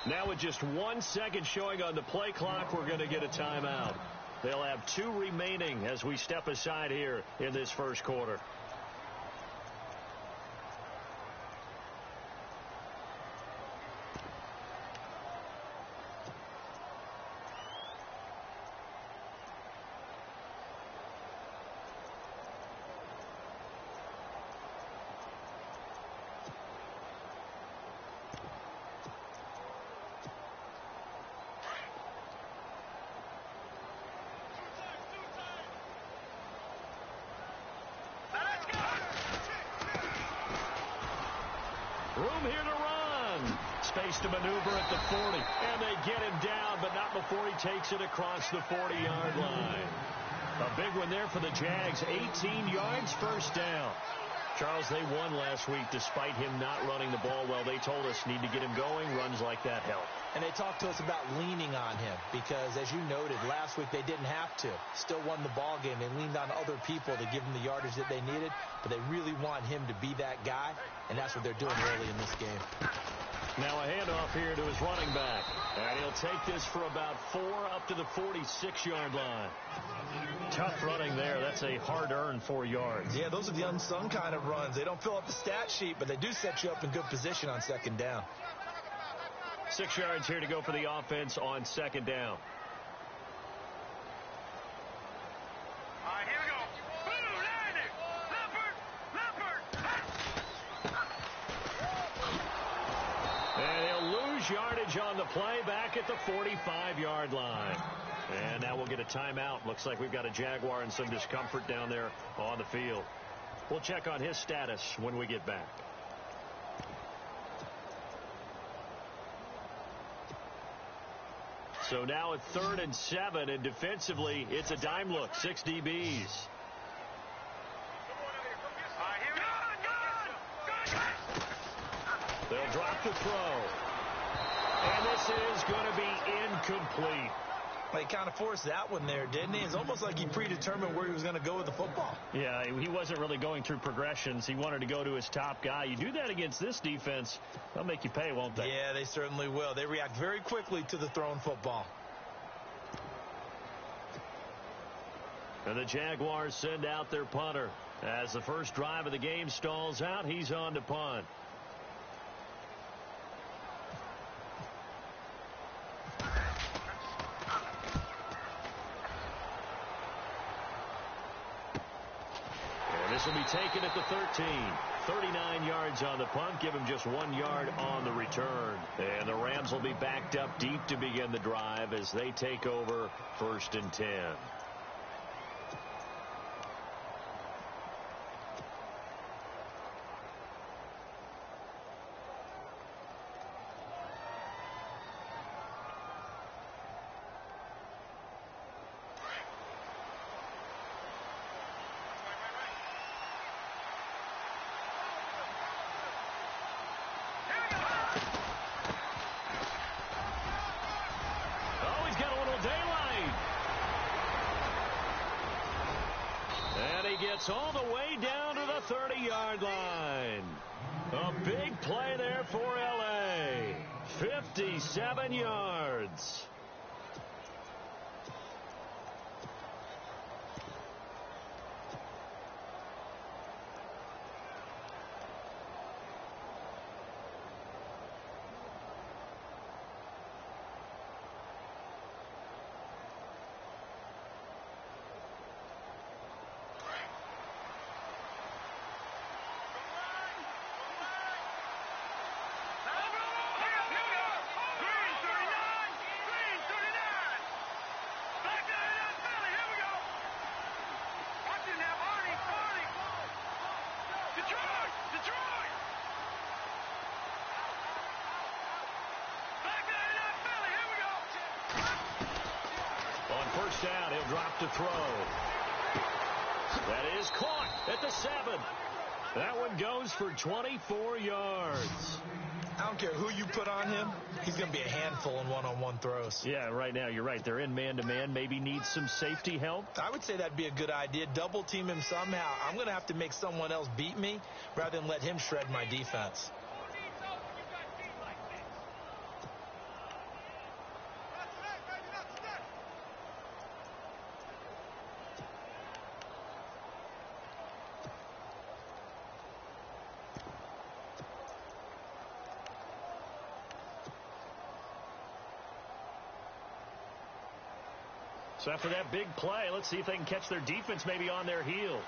Now with just 1 second showing on the play clock, we're going to get a timeout. They'll have 2 remaining as we step aside here in this first quarter. Room here to run. Space to maneuver at the 40. And they get him down, but not before he takes it across the 40-yard line. A big one there for the Jags. 18 yards, first down. Charles, they won last week despite him not running the ball well. They told us need to get him going. Runs like that help. And they talked to us about leaning on him because, as you noted, last week they didn't have to. Still won the ball game. They leaned on other people to give them the yardage that they needed, but they really want him to be that guy, and that's what they're doing early in this game. Now a handoff here to his running back. And he'll take this for about 4 up to the 46-yard line. Tough running there. That's a hard-earned 4 yards. Yeah, those are the unsung kind of runs. They don't fill up the stat sheet, but they do set you up in good position on second down. 6 yards here to go for the offense on second down. All right, here we go. And he'll lose yardage on the play back at the 45-yard line. And now we'll get a timeout. Looks like we've got a Jaguar in some discomfort down there on the field. We'll check on his status when we get back. So now at 3rd and 7, and defensively, it's a dime look. 6 DBs. They'll drop the throw. And this is going to be incomplete. Well, he kind of forced that one there, didn't he? It's almost like he predetermined where he was going to go with the football. Yeah, he wasn't really going through progressions. He wanted to go to his top guy. You do that against this defense, they'll make you pay, won't they? Yeah, they certainly will. They react very quickly to the thrown football. And the Jaguars send out their punter. As the first drive of the game stalls out, he's on to punt. This will be taken at the 13. 39 yards on the punt. Give him just 1 yard on the return. And the Rams will be backed up deep to begin the drive as they take over 1st and 10. Gets all the way down to the 30-yard line. A big play there for L.A. 57 yards. Down, he'll drop to throw. That is caught at the 7. That one goes for 24 yards. I don't care who you put on him. He's going to be a handful in one-on-one throws. Yeah, right now, you're right. They're in man-to-man. Maybe needs some safety help. I would say that'd be a good idea. Double team him somehow. I'm going to have to make someone else beat me rather than let him shred my defense. So after that big play, let's see if they can catch their defense maybe on their heels.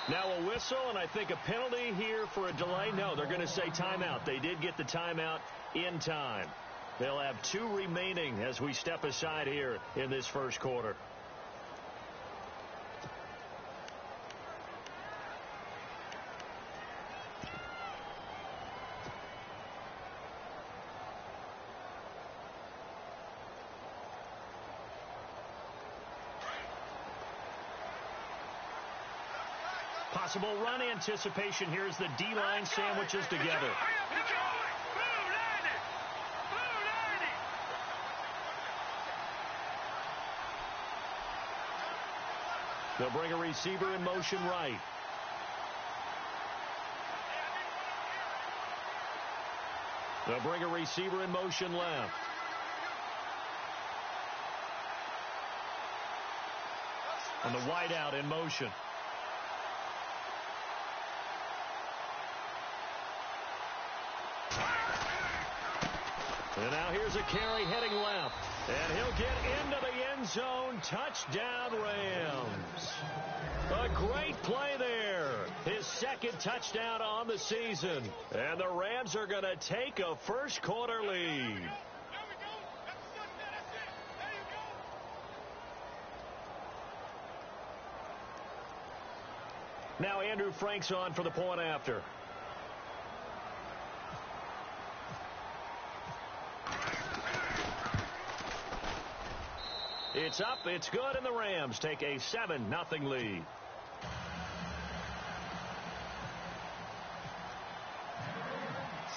Now a whistle, and I think a penalty here for a delay. No, they're going to say timeout. They did get the timeout in time. They'll have 2 remaining as we step aside here in this first quarter. Possible run anticipation here as the D-line sandwiches together. They'll bring a receiver in motion right. They'll bring a receiver in motion left. And the wideout in motion. And now here's a carry heading left. And he'll get into the end zone. Touchdown, Rams. A great play there. His second touchdown on the season. And the Rams are going to take a first quarter lead. Now Andrew Frank's on for the point after. It's up, it's good, and the Rams take a 7-0 lead.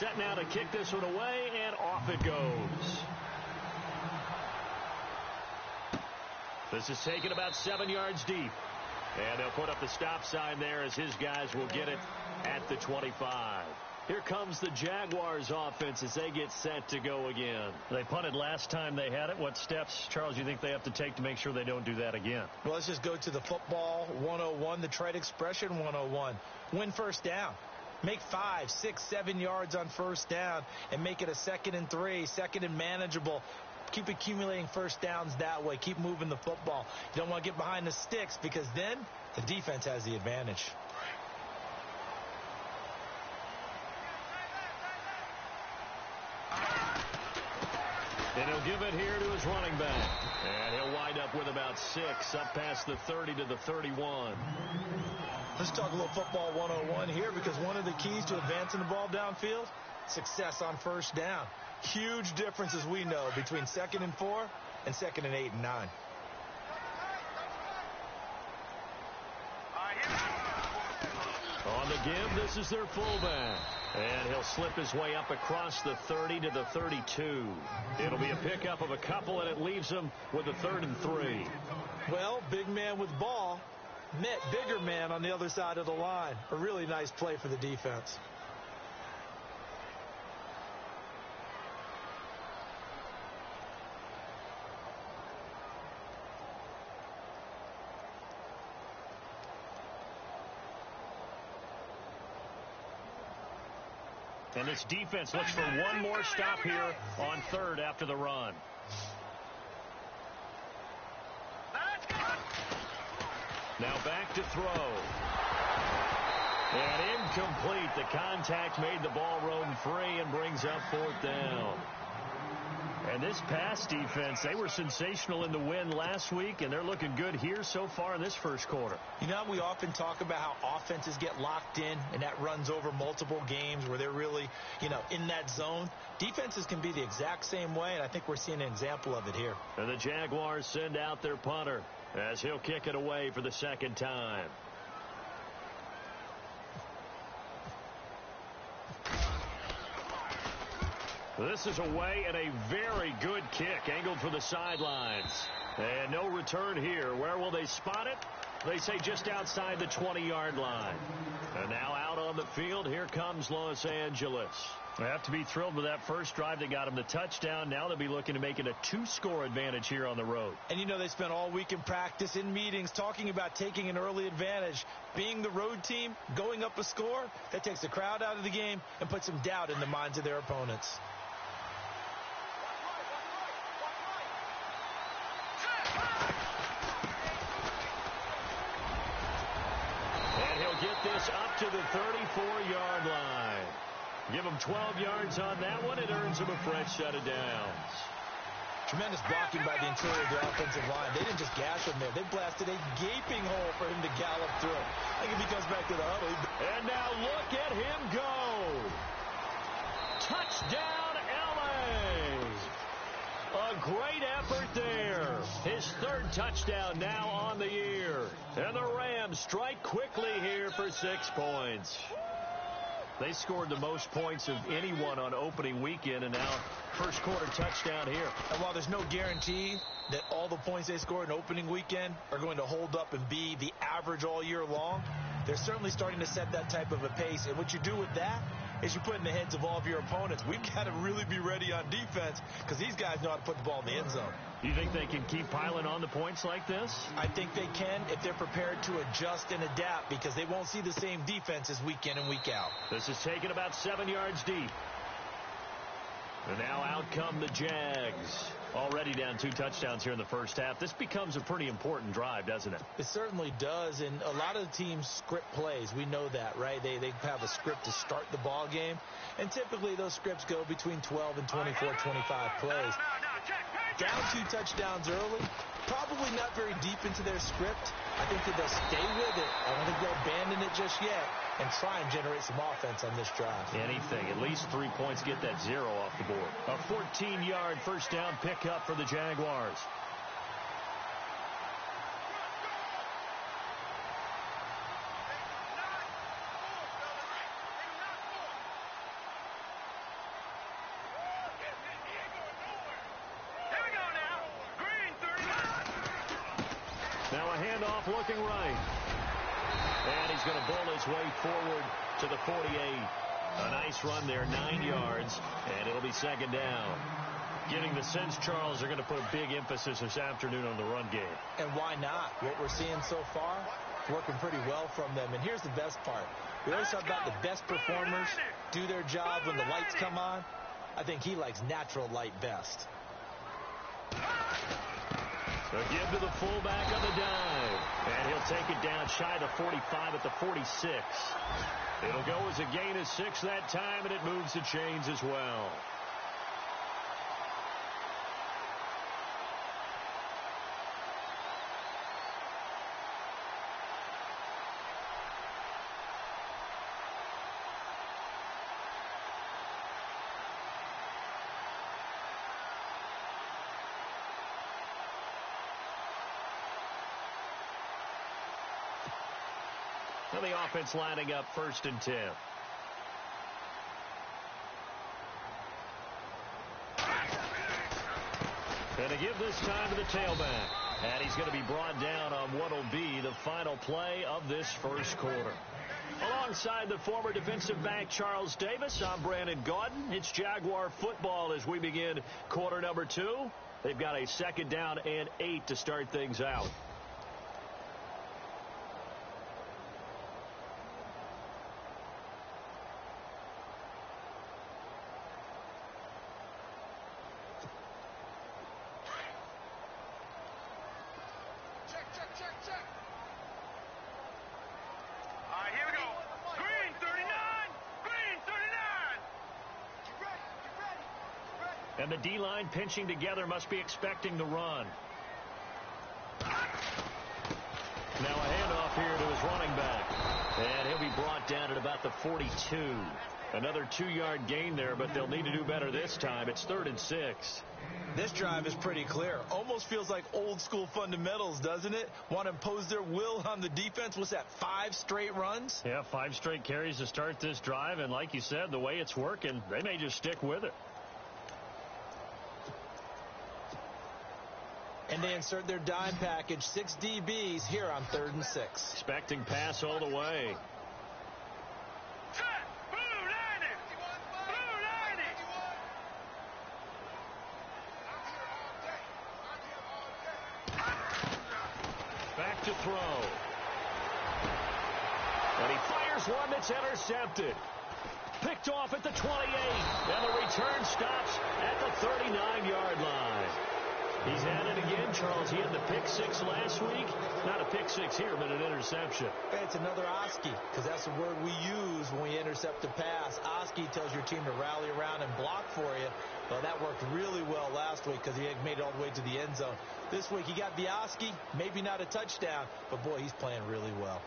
Set now to kick this one away, and off it goes. This is taken about 7 yards deep. And they'll put up the stop sign there as his guys will get it at the 25. Here comes the Jaguars offense as they get set to go again. They punted last time they had it. What steps, Charles, do you think they have to take to make sure they don't do that again? Well, let's just go to the football 101, the trade expression 101. Win first down. Make 5, 6, 7 yards on first down and make it a 2nd and 3, 2nd and manageable. Keep accumulating first downs that way. Keep moving the football. You don't want to get behind the sticks because then the defense has the advantage. And he'll give it here to his running back. And he'll wind up with about 6 up past the 30 to the 31. Let's talk a little football 101 here because one of the keys to advancing the ball downfield, success on first down. Huge difference, as we know, between 2nd and 4 and 2nd and 8 and 9. On the give, this is their fullback. And he'll slip his way up across the 30 to the 32. It'll be a pickup of a couple, and it leaves him with a 3rd and 3. Well, big man with ball met bigger man on the other side of the line. A really nice play for the defense. And this defense looks for one more stop here on 3rd after the run. Now back to throw. And incomplete. The contact made the ball roam free and brings up 4th down. And this pass defense, they were sensational in the win last week, and they're looking good here so far in this first quarter. You know, we often talk about how offenses get locked in, and that runs over multiple games where they're really, in that zone. Defenses can be the exact same way, and I think we're seeing an example of it here. And the Jaguars send out their punter as he'll kick it away for the 2nd time. This is away and a very good kick angled for the sidelines. And no return here. Where will they spot it? They say just outside the 20-yard line. And now out on the field, here comes Los Angeles. They have to be thrilled with that first drive that got them the touchdown. Now they'll be looking to make it a 2-score advantage here on the road. And they spent all week in practice, in meetings, talking about taking an early advantage. Being the road team, going up a score, that takes the crowd out of the game and puts some doubt in the minds of their opponents. to the 34-yard line. Give them 12 yards on that one. It earns them a fresh set of downs. Tremendous blocking by the interior of the offensive line. They didn't just gash him there. They blasted a gaping hole for him to gallop through. I think if he comes back to the huddle. And now look at him go. Touchdown, L.A. A great effort there. His third touchdown now on the year. And the Rams strike quickly here for 6 points. They scored the most points of anyone on opening weekend, and now first quarter touchdown here. And while there's no guarantee that all the points they scored in opening weekend are going to hold up and be the average all year long, they're certainly starting to set that type of a pace. And what you do with that is you put in the heads of all of your opponents, we've got to really be ready on defense because these guys know how to put the ball in the end zone. Do you think they can keep piling on the points like this? I think they can if they're prepared to adjust and adapt because they won't see the same defenses week in and week out. This is taken about 7 yards deep. And now out come the Jags. Already down 2 touchdowns here in the first half. This becomes a pretty important drive, doesn't it? It certainly does, and a lot of the teams script plays. We know that, right? They have a script to start the ball game, and typically those scripts go between 12 and 24, 25 plays. Down 2 touchdowns early, probably not very deep into their script. I think that they'll stay with it. I don't think they'll abandon it just yet and try and generate some offense on this drive. Anything. At least 3 points, get that 0 off the board. A 14-yard first down pickup for the Jaguars. Now a handoff looking right. And he's going to bull his way forward to the 48. A nice run there, 9 yards, and it'll be second down. Getting the sense, Charles, they're going to put a big emphasis this afternoon on the run game. And why not? What we're seeing so far, it's working pretty well from them. And here's the best part. We always talk about the best performers do their job when the lights come on. I think he likes natural light best. So give to the fullback on the dive. And he'll take it down shy of the 45 at the 46. It'll go as a gain of 6 that time, and it moves the chains as well. And the offense lining up 1st and 10. And to give this time to the tailback. And he's going to be brought down on what will be the final play of this first quarter. Alongside the former defensive back Charles Davis, I'm Brandon Gaudin. It's Jaguar football as we begin quarter number 2. They've got a 2nd down and 8 to start things out. And the D-line pinching together must be expecting the run. Now a handoff here to his running back. And he'll be brought down at about the 42. Another 2-yard gain there, but they'll need to do better this time. It's 3rd and 6. This drive is pretty clear. Almost feels like old school fundamentals, doesn't it? Want to impose their will on the defense. What's that, 5 straight runs? Yeah, 5 straight carries to start this drive. And like you said, the way it's working, they may just stick with it. And they insert their dime package, 6 DBs here on 3rd and 6. Expecting pass all the way. Back to throw. And he fires one that's intercepted. Picked off at the 28. And the return stops at the 39-yard line. He's at it again, Charles. He had the pick six last week. Not a pick six here, but an interception. Hey, it's another Oski, because that's the word we use when we intercept a pass. Oski tells your team to rally around and block for you. Well, that worked really well last week because he had made it all the way to the end zone. This week he got the Oski, maybe not a touchdown, but boy, he's playing really well.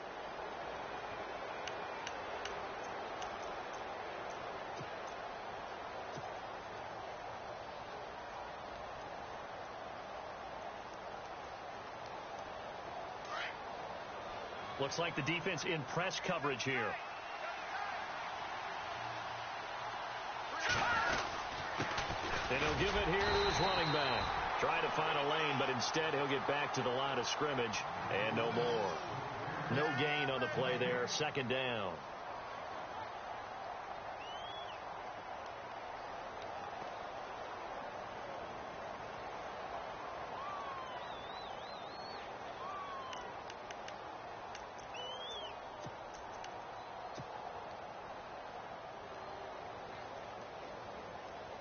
Looks like the defense in press coverage here. And he'll give it here to his running back. Trying to find a lane, but instead he'll get back to the line of scrimmage. And no more. No gain on the play there. Second down.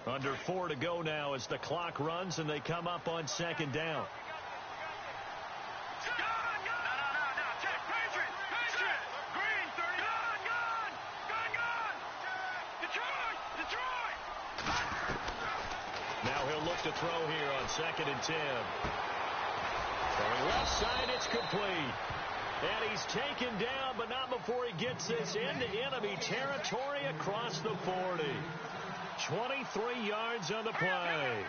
Under 4 to go now as the clock runs and they come up on second down. Now he'll look to throw here on 2nd and 10. Going left side, it's complete. And he's taken down, but not before he gets this into enemy territory across the 40. 23 yards on the play.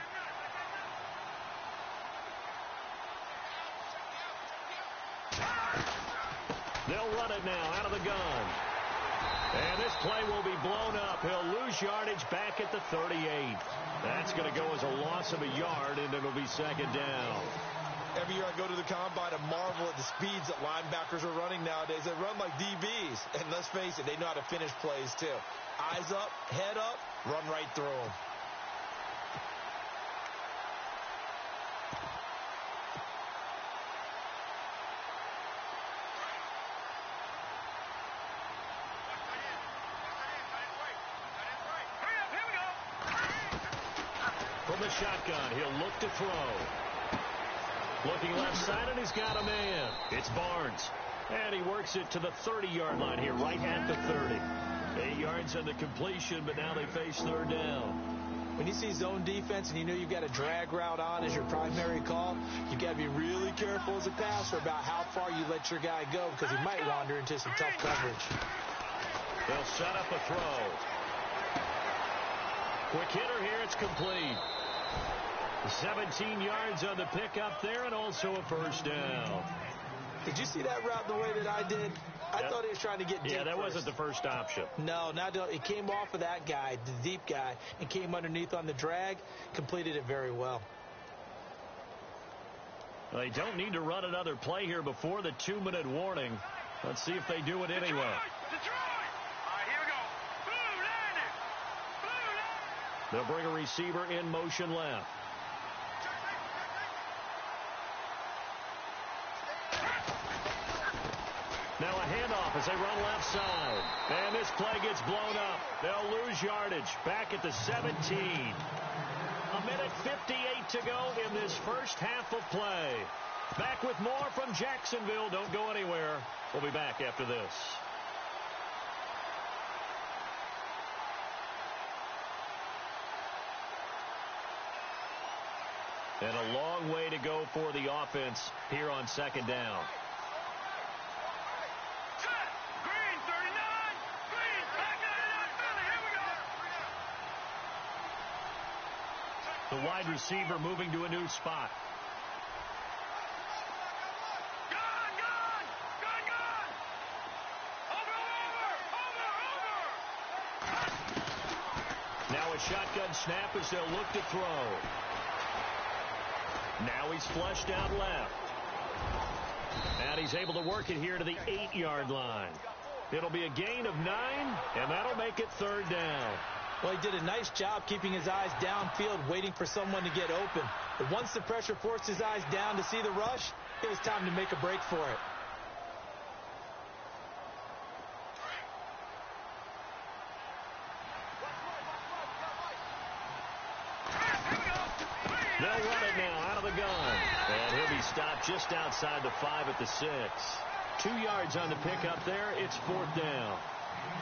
They'll run it now out of the gun. And this play will be blown up. He'll lose yardage back at the 38. That's going to go as a loss of a yard, and it'll be second down. Every year I go to the combine and marvel at the speeds that linebackers are running nowadays. They run like DBs. And let's face it, they know how to finish plays too. Eyes up, head up, run right through them. From the shotgun, he'll look to throw. Looking left side, and he's got a man. It's Barnes. And he works it to the 30-yard line here, right at the 30. 8 yards on the completion, but now they face third down. When you see zone defense and you know you've got a drag route on as your primary call, you've got to be really careful as a passer about how far you let your guy go because he might wander into some tough coverage. They'll set up a throw. Quick hitter here, it's complete. 17 yards on the pickup there, and also a first down. Did you see that route the way that I did? I thought he was trying to get deep. Yeah, that first. wasn't the first option. No, it came off of that guy, the deep guy, and came underneath on the drag, completed it very well. They don't need to run another play here before the 2-minute warning. Let's see if they do it anyway. They'll bring a receiver in motion left. Now a handoff as they run left side. And this play gets blown up. They'll lose yardage back at the 17. 1:58 to go in this first half of play. Back with more from Jacksonville. Don't go anywhere. We'll be back after this. And a long way to go for the offense here on second down. The wide receiver moving to a new spot. Now a shotgun snap as they'll look to throw. Now he's flushed out left. And he's able to work it here to the 8-yard line. It'll be a gain of 9, and that'll make it third down. Well, he did a nice job keeping his eyes downfield, waiting for someone to get open. But once the pressure forced his eyes down to see the rush, it was time to make a break for it. They'll run it now out of the gun. And he'll be stopped just outside the 5 at the 6. 2 yards on the pickup there. It's 4th down.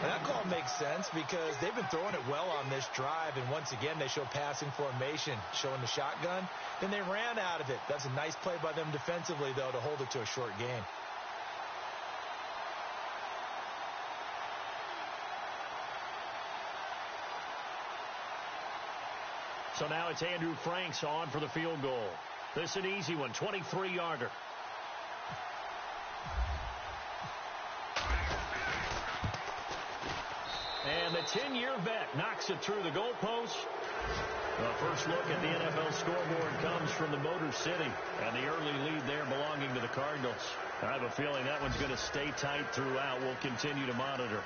And that call makes sense because they've been throwing it well on this drive. And once again, they show passing formation, showing the shotgun. Then they ran out of it. That's a nice play by them defensively, though, to hold it to a short gain. So now it's Andrew Franks on for the field goal. This is an easy one, 23-yarder. And the 10-year vet knocks it through the goalpost. The first look at the NFL scoreboard comes from the Motor City, and the early lead there belonging to the Cardinals. I have a feeling that one's going to stay tight throughout. We'll continue to monitor.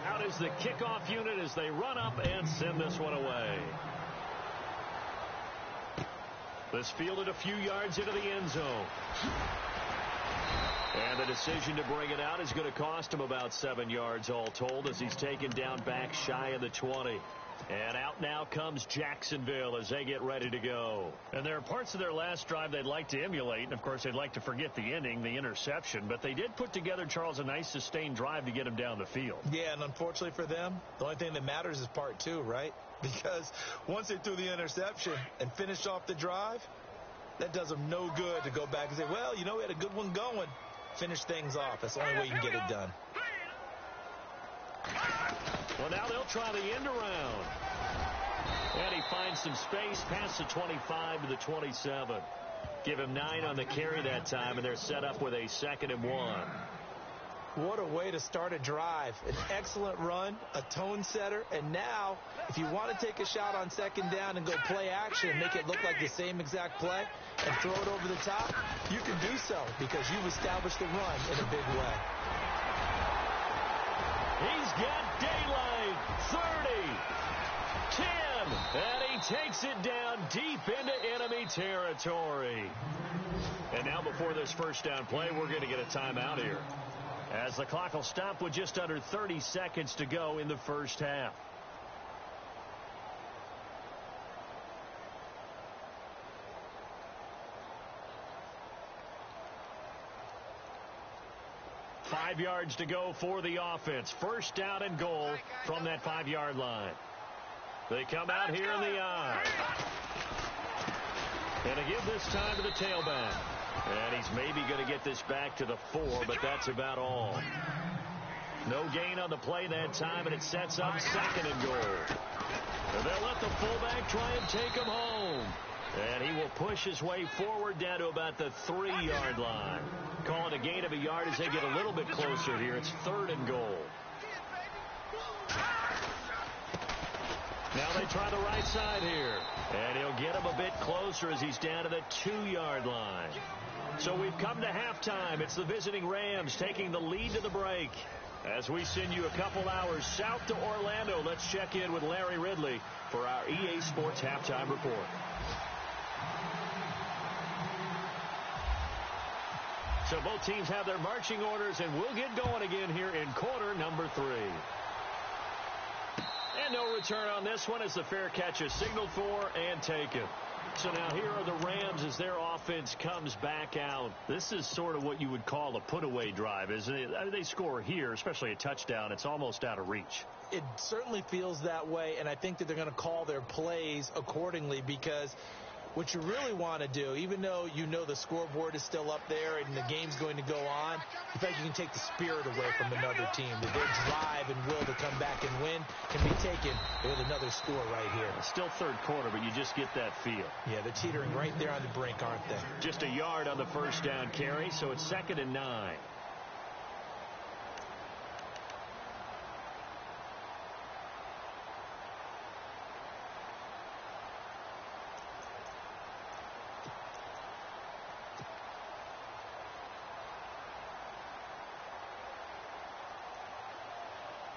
Out is the kickoff unit as they run up and send this one away. This fielded a few yards into the end zone. And the decision to bring it out is going to cost him about 7 yards all told as he's taken down back shy of the 20. And out now comes Jacksonville as they get ready to go. And there are parts of their last drive they'd like to emulate. And, of course, they'd like to forget the ending, the interception. But they did put together, Charles, a nice sustained drive to get him down the field. Yeah, and unfortunately for them, the only thing that matters is part 2, right? Because once they threw the interception and finished off the drive, that does them no good to go back and say, well, you know, we had a good one going. Finish things off. That's the only way you can get it done. Well, now they'll try the end around. And he finds some space past the 25 to the 27. Give him 9 on the carry that time, and they're set up with a 2nd and 1. What a way to start a drive. An excellent run, a tone setter, and now if you want to take a shot on 2nd down and go play action and make it look like the same exact play and throw it over the top, you can do so because you've established the run in a big way. He's got daylight. 30, 10, and he takes it down deep into enemy territory. And now before this first down play, we're going to get a timeout here, as the clock will stop with just under 30 seconds to go in the first half. Five yards to go for the offense. First down and goal from that 5-yard line. They come out here in the I. And to give this time to the tailback. And he's maybe going to get this back to the 4, but that's about all. No gain on the play that time, and it sets up 2nd and goal. And they'll let the fullback try and take him home. And he will push his way forward down to about the 3-yard line. Calling a gain of a yard as they get a little bit closer here. It's 3rd and goal. Now they try the right side here. And he'll get him a bit closer as he's down to the 2-yard line. So we've come to halftime. It's the visiting Rams taking the lead to the break. As we send you a couple hours south to Orlando, let's check in with Larry Ridley for our EA Sports Halftime Report. So both teams have their marching orders, and we'll get going again here in quarter number 3. And no return on this one as the fair catch is signaled for and taken. So now here are the Rams as their offense comes back out. This is sort of what you would call a put-away drive, isn't it? I mean, they score here, especially a touchdown. It's almost out of reach. It certainly feels that way, and I think that they're going to call their plays accordingly because what you really want to do, even though you know the scoreboard is still up there and the game's going to go on, you think you can take the spirit away from another team. That their drive and will to come back and win can be taken with another score right here. Still third quarter, but you just get that feel. Yeah, they're teetering right there on the brink, aren't they? Just a yard on the first down carry, so it's 2nd and 9.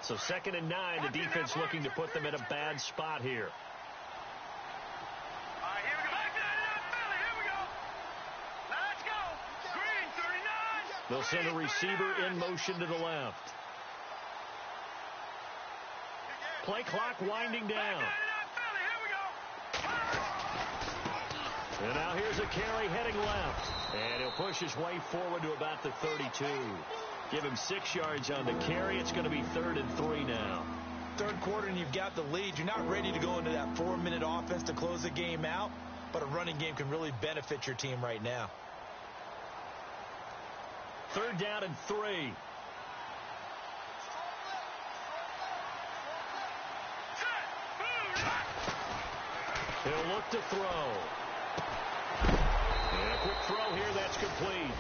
So 2nd and 9, the defense looking to put them in a bad spot here. Here we go. Here we go. Let's go. Green, 39. They'll send a receiver in motion to the left. Play clock winding down. And now here's a carry heading left. And he'll push his way forward to about the 32. Give him 6 yards on the carry. It's going to be 3rd and 3 now. Third quarter and you've got the lead. You're not ready to go into that 4-minute offense to close the game out, but a running game can really benefit your team right now. 3rd down and 3. He'll look to throw. And a quick throw here, that's complete.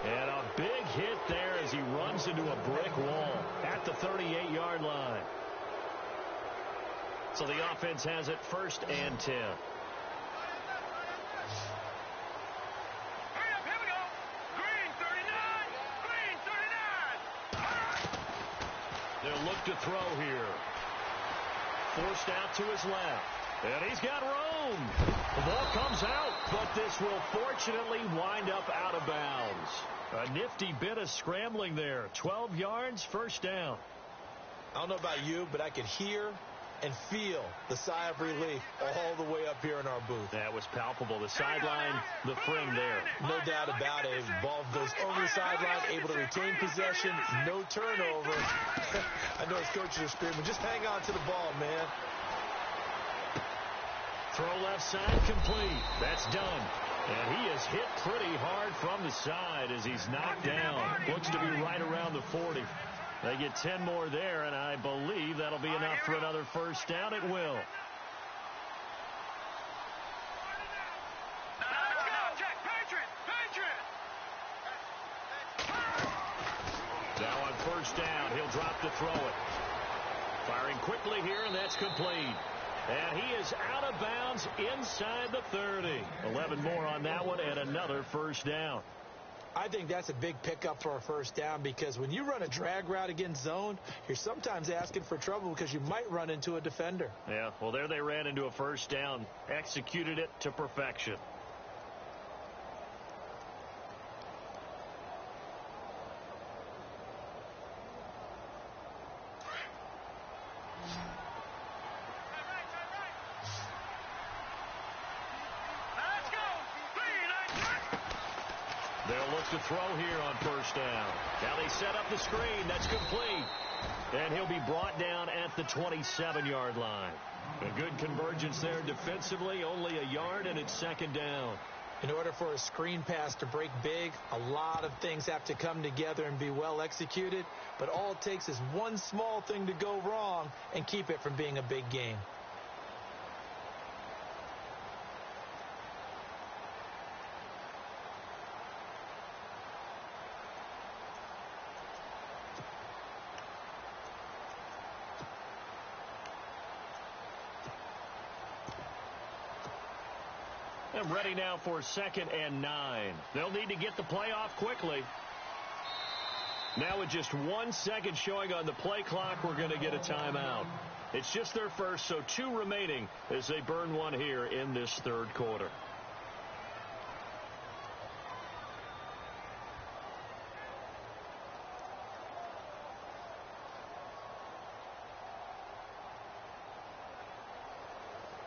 And a big hit there as he runs into a brick wall at the 38-yard line. So the offense has it 1st and 10. Hurry up, here we go. Green 39. Green 39. They'll look to throw here. Forced out to his left. And he's got room. The ball comes out, but this will fortunately wind up out of bounds. A nifty bit of scrambling there. 12 yards, 1st down. I don't know about you, but I could hear and feel the sigh of relief all the way up here in our booth. That was palpable. The sideline, the friend there. No doubt about it. Ball goes over the sideline, able to retain possession, no turnover. I know his coaches are screaming, just hang on to the ball, man. Throw left side complete. That's done. And he is hit pretty hard from the side as he's knocked down. Looks to be right around the 40. They get 10 more there, and I believe that'll be enough for another 1st down. It will. Now on 1st down, he'll drop to throw it. Firing quickly here, and that's complete. And he is out of bounds inside the 30. 11 more on that one, and another 1st down. I think that's a big pickup for a 1st down because when you run a drag route against zone, you're sometimes asking for trouble because you might run into a defender. Yeah, well, there they ran into a 1st down. Executed it to perfection. They'll look to throw here on 1st down. Now they set up the screen. That's complete. And he'll be brought down at the 27-yard line. A good convergence there defensively. Only a yard, and it's 2nd down. In order for a screen pass to break big, a lot of things have to come together and be well executed. But all it takes is one small thing to go wrong and keep it from being a big game. And ready now for 2nd and 9. They'll need to get the play off quickly. Now with just 1 second showing on the play clock, we're going to get a timeout. It's just their first, so 2 remaining as they burn one here in this 3rd quarter.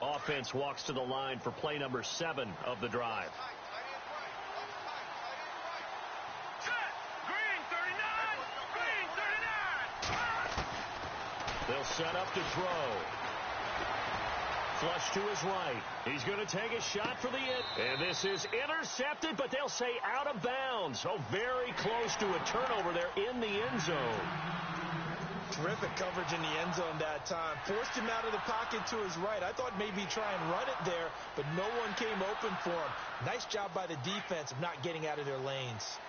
Offense walks to the line for play number 7 of the drive. Green 39. Green 39. They'll set up to throw. Flush to his right. He's going to take a shot for the end. And this is intercepted, but they'll say out of bounds. Oh, very close to a turnover there in the end zone. Terrific coverage in the end zone that time. Forced him out of the pocket to his right. I thought maybe try and run it there, but no one came open for him. Nice job by the defense of not getting out of their lanes.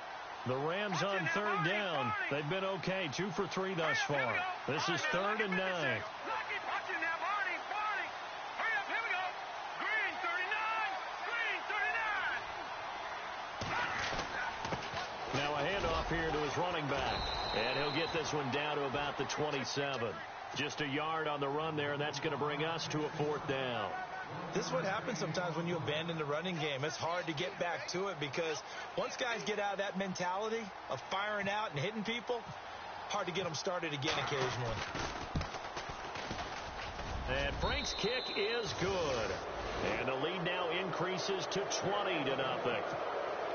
The Rams on 3rd down. They've been okay. 2 for 3 thus far. This is 3rd and 9. Now a handoff here to his running back. And he'll get this one down to about the 27. Just a yard on the run there, and that's going to bring us to a 4th down. This is what happens sometimes when you abandon the running game. It's hard to get back to it because once guys get out of that mentality of firing out and hitting people, hard to get them started again occasionally. And Frank's kick is good. And the lead now increases to 20-0.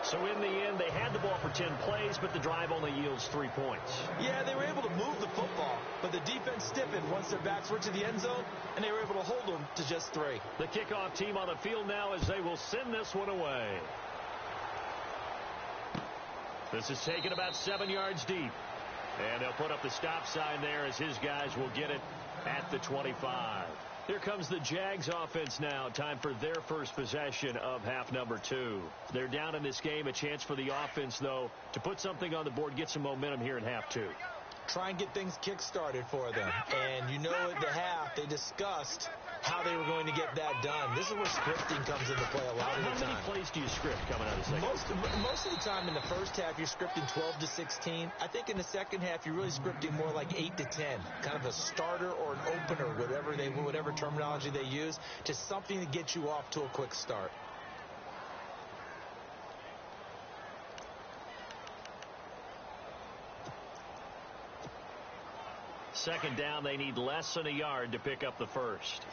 So in the end, they had the ball for 10 plays, but the drive only yields 3 points. Yeah, they were able to move the football, but the defense stiffened once their backs were to the end zone, and they were able to hold them to just 3. The kickoff team on the field now as they will send this one away. This is taken about 7 yards deep. And they'll put up the stop sign there as his guys will get it at the 25. Here comes the Jags offense now. Time for their first possession of half number 2. They're down in this game. A chance for the offense, though, to put something on the board, get some momentum here in half 2. Try and get things kick-started for them. And you know at the half, they discussed how they were going to get that done. This is where scripting comes into play a lot of the time. How many plays do you script coming out of the second? Most of the time in the first half, you're scripting 12 to 16. I think in the second half, you're really scripting more like 8 to 10. Kind of a starter or an opener, whatever terminology they use, to something to get you off to a quick start. Second down, they need less than a yard to pick up the first.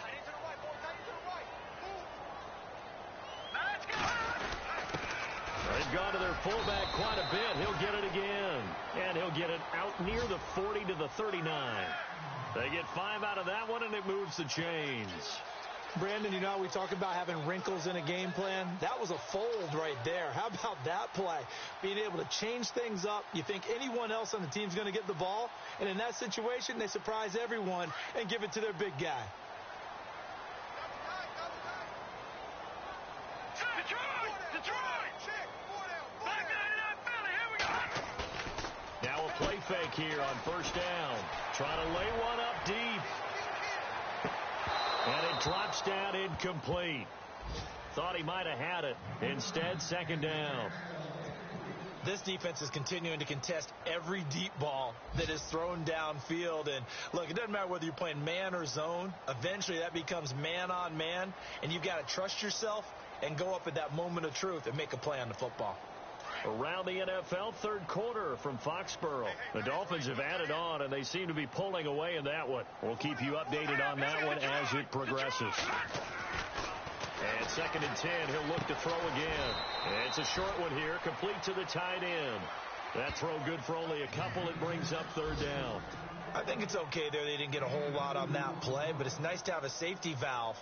They've gone to their fullback quite a bit. He'll get it again. And he'll get it out near the 40 to the 39. They get 5 out of that one, and it moves the chains. Brandon, you know, we talk about having wrinkles in a game plan. That was a fold right there. How about that play? Being able to change things up. You think anyone else on the team's going to get the ball, and in that situation, they surprise everyone and give it to their big guy. Now a play fake here on first down. Trying to lay one up deep. And it drops down incomplete. Thought he might have had it. Instead, second down. This defense is continuing to contest every deep ball that is thrown downfield. And, look, it doesn't matter whether you're playing man or zone. Eventually, that becomes man on man. And you've got to trust yourself and go up at that moment of truth and make a play on the football. Around the NFL, third quarter from Foxborough. The Dolphins have added on, and they seem to be pulling away in that one. We'll keep you updated on that one as it progresses. And second and 10, he'll look to throw again. It's a short one here, complete to the tight end. That throw good for only a couple. It brings up third down. I think it's okay there. They didn't get a whole lot on that play, but it's nice to have a safety valve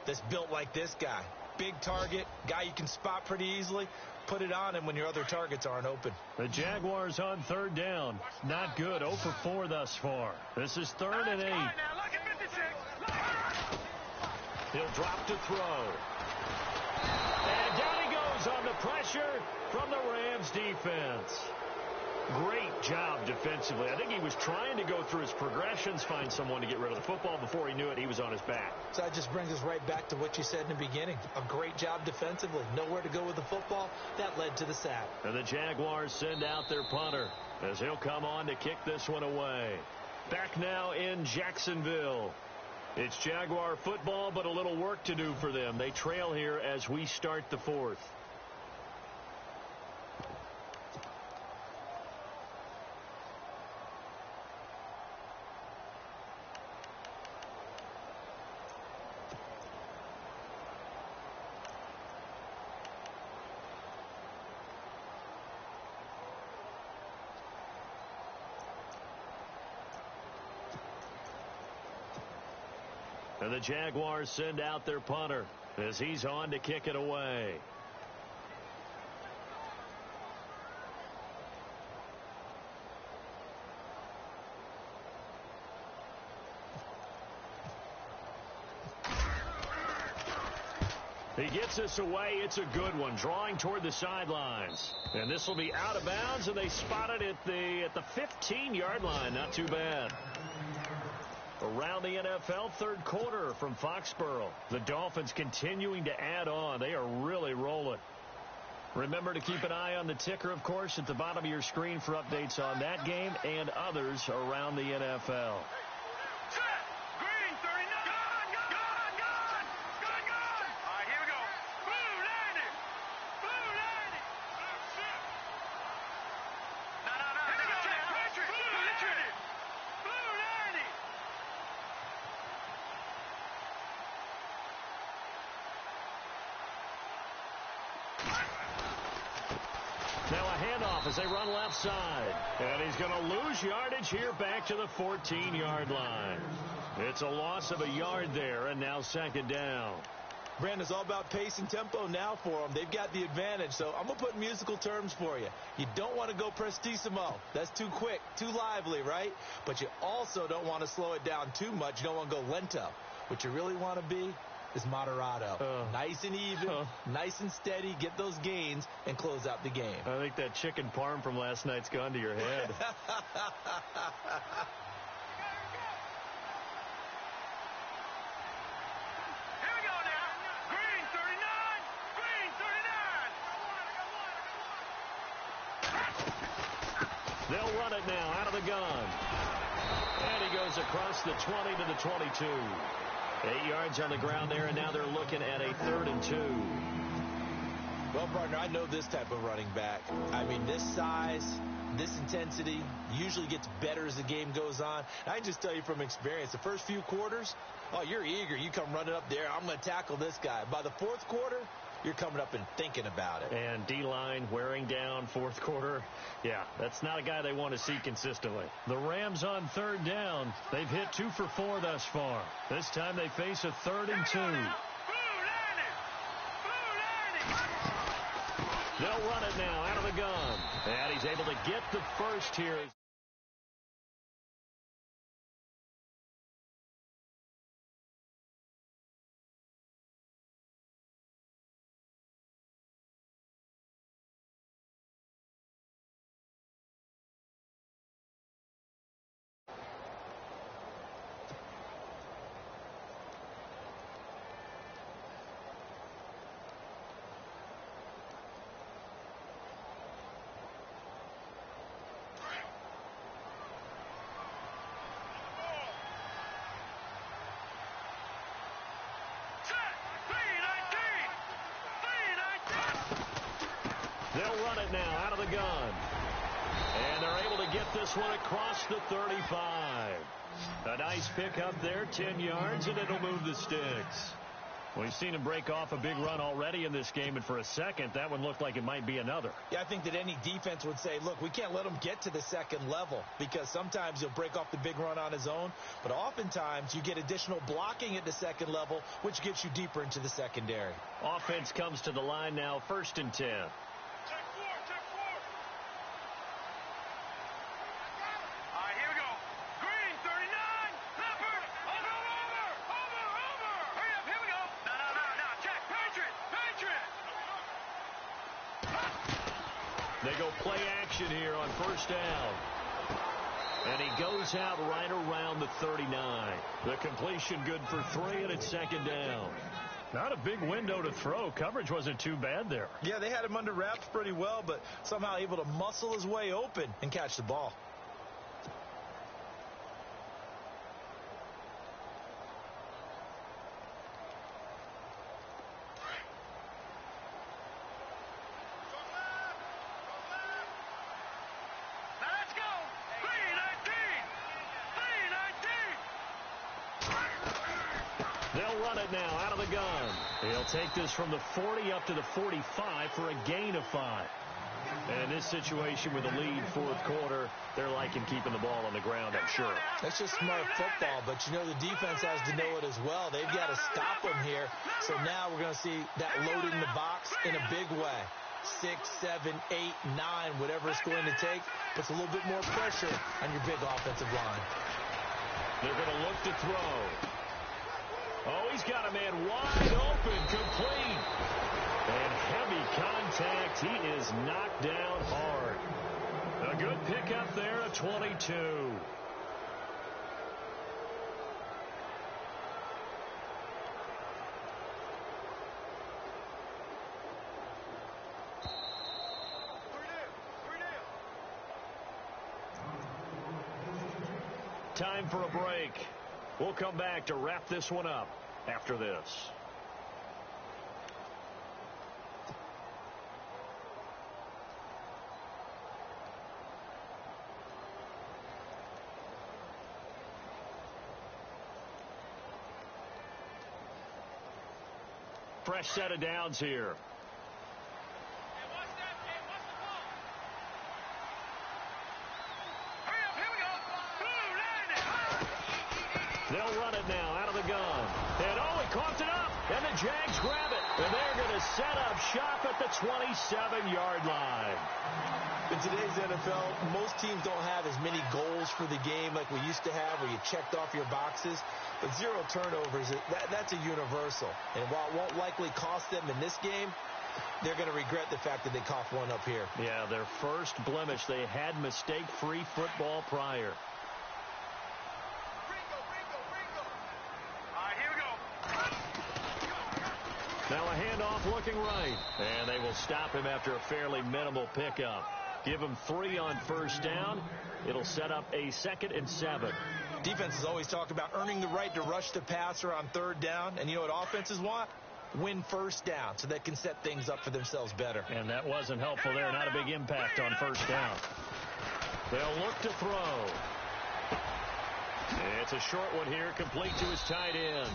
that's built like this guy. Big target, guy you can spot pretty easily. Put it on him when your other targets aren't open. The Jaguars on third down. Not good. 0 for 4 thus far. This is 3rd and 8. He'll drop to throw. And down he goes on the pressure from the Rams defense. Great job defensively. I think he was trying to go through his progressions, find someone to get rid of the football. Before he knew it, he was on his back. So that just brings us right back to what you said in the beginning. A great job defensively. Nowhere to go with the football. That led to the sack. And the Jaguars send out their punter as he'll come on to kick this one away. Back now in Jacksonville. It's Jaguar football, but a little work to do for them. They trail here as we start the fourth. And the Jaguars send out their punter as he's on to kick it away. He gets us away. It's a good one. Drawing toward the sidelines. And this will be out of bounds, and they spot it at the 15-yard line. Not too bad. Around the NFL, third quarter from Foxborough. The Dolphins continuing to add on. They are really rolling. Remember to keep an eye on the ticker, of course, at the bottom of your screen for updates on that game and others around the NFL. Now a handoff as they run left side. And he's going to lose yardage here back to the 14-yard line. It's a loss of a yard there, and now second down. Brandon, it's all about pace and tempo now for them. They've got the advantage, so I'm going to put musical terms for you. You don't want to go prestissimo. That's too quick, too lively, right? But you also don't want to slow it down too much. You don't want to go lento. What you really want to be is moderato. Nice and even, nice and steady, get those gains, and close out the game. I think that chicken parm from last night's gone to your head. They'll run it now out of the gun. And he goes across the 20 to the 22. 8 yards on the ground there, and now they're looking at a 3rd and 2. Well, partner, I know this type of running back. I mean, this size, this intensity usually gets better as the game goes on. And I can just tell you from experience, the first few quarters, oh, you're eager. You come running up there. I'm going to tackle this guy. By the 4th quarter, you're coming up and thinking about it. And D-line wearing down 4th quarter. Yeah, that's not a guy they want to see consistently. The Rams on 3rd down. They've hit 2 for 4 thus far. This time they face a 3rd and 2. They'll run it now out of the gun. And he's able to get the first here. They'll run it now out of the gun. And they're able to get this one across the 35. A nice pickup there, 10 yards, and it'll move the sticks. We've seen him break off a big run already in this game, and for a second, that one looked like it might be another. Yeah, I think that any defense would say, look, we can't let him get to the 2nd level, because sometimes he'll break off the big run on his own, but oftentimes you get additional blocking at the 2nd level, which gets you deeper into the secondary. Offense comes to the line now, 1st and 10. They go play action here on 1st down. And he goes out right around the 39. The completion good for 3, and it's 2nd down. Not a big window to throw. Coverage wasn't too bad there. Yeah, they had him under wraps pretty well, but somehow able to muscle his way open and catch the ball. They'll run it now out of the gun. He'll take this from the 40 up to the 45 for a gain of 5. And in this situation with a lead 4th quarter, they're liking keeping the ball on the ground, I'm sure. That's just smart football, but you know the defense has to know it as well. They've got to stop him here. So now we're going to see that loading the box in a big way. 6, 7, 8, 9, whatever it's going to take, puts a little bit more pressure on your big offensive line. They're going to look to throw. Oh, he's got a man wide open, complete. And heavy contact. He is knocked down hard. A good pickup there at 22. Time for a break. We'll come back to wrap this one up after this. Fresh set of downs here. They'll run it now out of the gun. And, oh, he coughed it up. And the Jags grab it. And they're going to set up shop at the 27-yard line. In today's NFL, most teams don't have as many goals for the game like we used to have where you checked off your boxes. But 0 turnovers, that's a universal. And while it won't likely cost them in this game, they're going to regret the fact that they coughed one up here. Yeah, their first blemish. They had mistake-free football prior. Now a handoff looking right. And they will stop him after a fairly minimal pickup. Give him 3 on first down. It'll set up a 2nd and 7. Defenses always talk about earning the right to rush the passer on 3rd down. And you know what offenses want? Win first down so they can set things up for themselves better. And that wasn't helpful there. Not a big impact on first down. They'll look to throw. It's a short one here, complete to his tight end.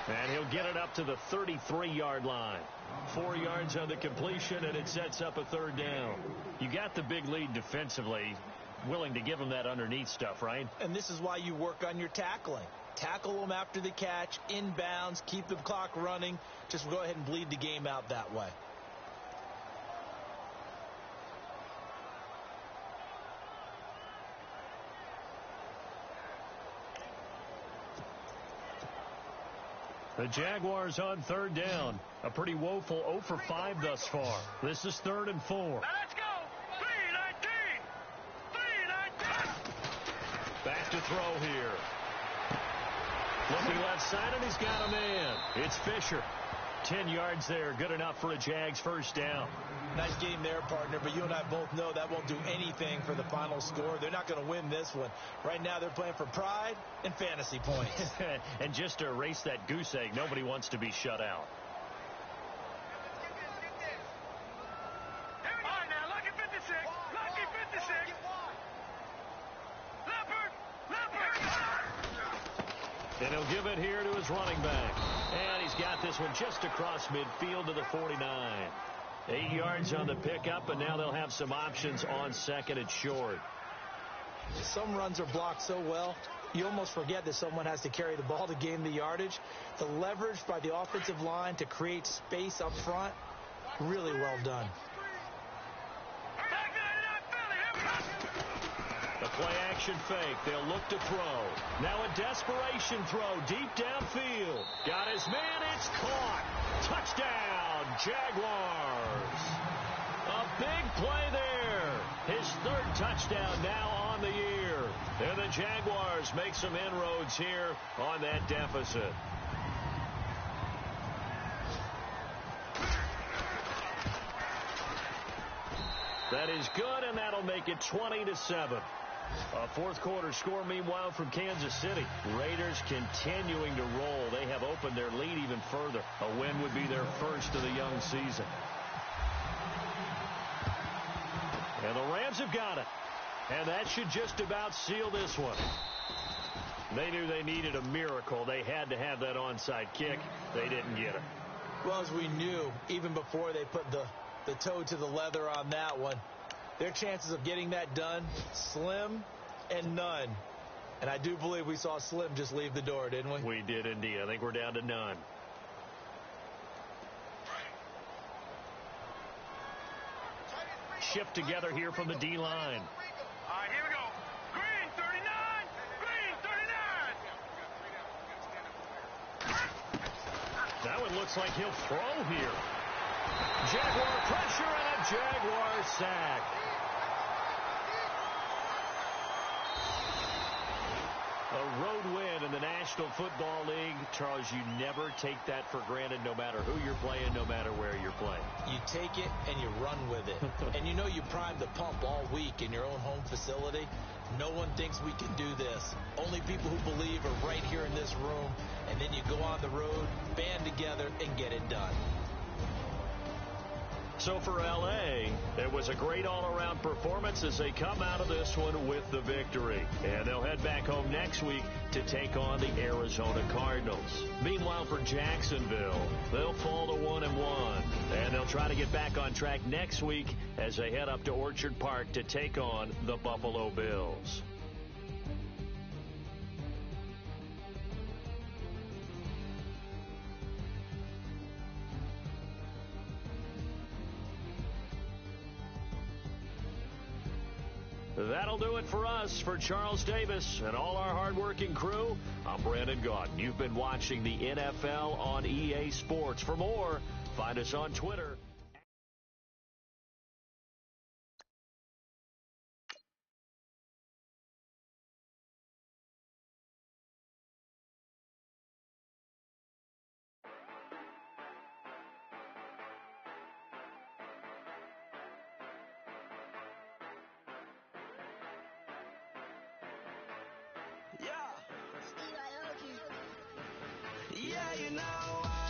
And he'll get it up to the 33-yard line. 4 yards on the completion, and it sets up a 3rd down. You got the big lead defensively, willing to give them that underneath stuff, right? And this is why you work on your tackling. Tackle them after the catch, inbounds, keep the clock running. Just go ahead and bleed the game out that way. The Jaguars on 3rd down. A pretty woeful 0 for 5 thus far. This is 3rd and 4. Now let's go. 3-19. 3-19. Back to throw here. Looking left side, and he's got a man. It's Fisher. 10 yards there. Good enough for a Jags first down. Nice game there, partner, but you and I both know that won't do anything for the final score. They're not going to win this one. Right now they're playing for pride and fantasy points. And just to erase that goose egg, nobody wants to be shut out. All right, now, lucky 56. Lucky 56. Leopard. And he'll give it here to his running back. And he's got this one just across midfield to the 49. 8 yards on the pickup, and now they'll have some options on 2nd and short. Some runs are blocked so well, you almost forget that someone has to carry the ball to gain the yardage. The leverage by the offensive line to create space up front, really well done. The play-action fake. They'll look to throw. Now a desperation throw deep downfield. Got his man. It's caught. Touchdown, Jaguars. A big play there. His 3rd touchdown now on the year. And the Jaguars make some inroads here on that deficit. That is good, and that'll make it 20-7. A 4th quarter score, meanwhile, from Kansas City. Raiders continuing to roll. They have opened their lead even further. A win would be their first of the young season. And the Rams have got it. And that should just about seal this one. They knew they needed a miracle. They had to have that onside kick. They didn't get it. Well, as we knew, even before they put the toe to the leather on that one, their chances of getting that done, slim and none. And I do believe we saw Slim just leave the door, didn't we? We did indeed. I think we're down to none. Shift together here from the D-line. All right, here we go. Green, 39. Green, 39. Now it looks like he'll throw here. Jaguar pressure and a Jaguar sack. A road win in the National Football League. Charles, you never take that for granted no matter who you're playing, no matter where you're playing. You take it and you run with it. And you know you primed the pump all week in your own home facility. No one thinks we can do this. Only people who believe are right here in this room. And then you go on the road, band together, and get it done. So for L.A., it was a great all-around performance as they come out of this one with the victory. And they'll head back home next week to take on the Arizona Cardinals. Meanwhile, for Jacksonville, they'll fall to 1-1. And they'll try to get back on track next week as they head up to Orchard Park to take on the Buffalo Bills. That'll do it for us. For Charles Davis and all our hardworking crew, I'm Brandon Gaudin. You've been watching the NFL on EA Sports. For more, find us on Twitter. Yeah, you know